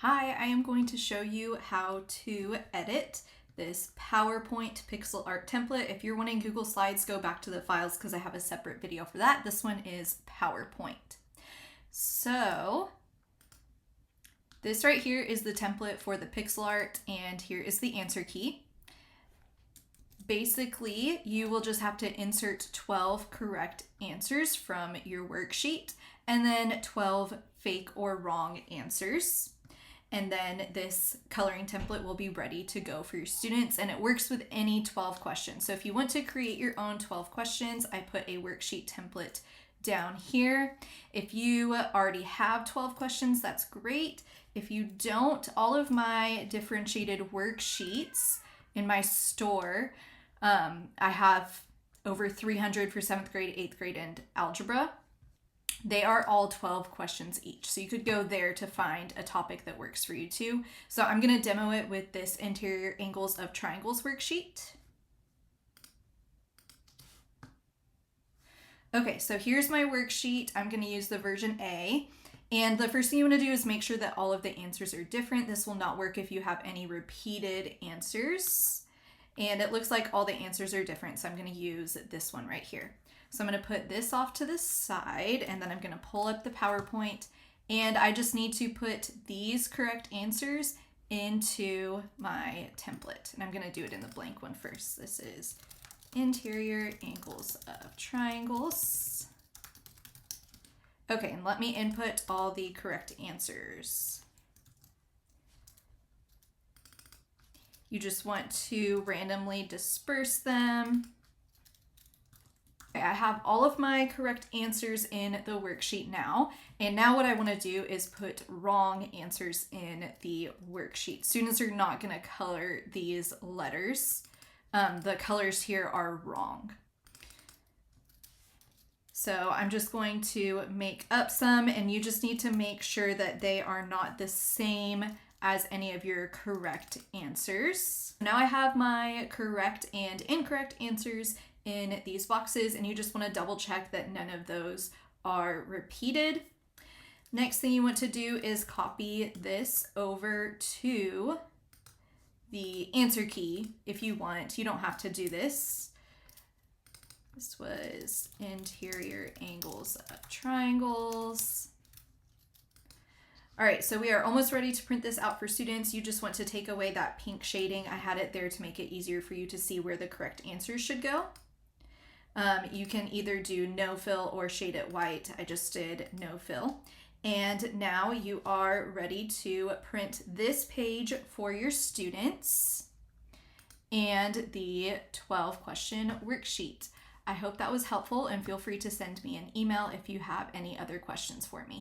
Hi, I am going to show you how to edit this PowerPoint pixel art template. If you're wanting Google Slides, go back to the files because I have a separate video for that. This one is PowerPoint. So this right here is the template for the pixel art, and here is the answer key. Basically, you will just have to insert 12 correct answers from your worksheet and then 12 fake or wrong answers. And then this coloring template will be ready to go for your students, and it works with any 12 questions. So if you want to create your own 12 questions, I put a worksheet template down here. If you already have 12 questions, that's great. If you don't, all of my differentiated worksheets in my store, I have over 300 for 7th grade, 8th grade, and algebra. They are all 12 questions each. So you could go there to find a topic that works for you too. So I'm going to demo it with this interior angles of triangles worksheet. Okay, so here's my worksheet. I'm going to use the version A. And the first thing you want to do is make sure that all of the answers are different. This will not work if you have any repeated answers. And it looks like all the answers are different, so I'm going to use this one right here. So I'm going to put this off to the side, and then I'm going to pull up the PowerPoint, and I just need to put these correct answers into my template. And I'm going to do it in the blank one first. This is interior angles of triangles. Okay, and let me input all the correct answers. You just want to randomly disperse them. Okay, I have all of my correct answers in the worksheet now. And now what I want to do is put wrong answers in the worksheet. Students are not going to color these letters. The colors here are wrong. So I'm just going to make up some, and you just need to make sure that they are not the same as any of your correct answers. Now I have my correct and incorrect answers in these boxes, and you just want to double check that none of those are repeated. Next thing you want to do is copy this over to the answer key if you want. You don't have to do this. This was interior angles of triangles. All right, so we are almost ready to print this out for students. You just want to take away that pink shading. I had it there to make it easier for you to see where the correct answers should go. You can either do no fill or shade it white. I just did no fill. And now you are ready to print this page for your students and the 12 question worksheet. I hope that was helpful, and feel free to send me an email if you have any other questions for me.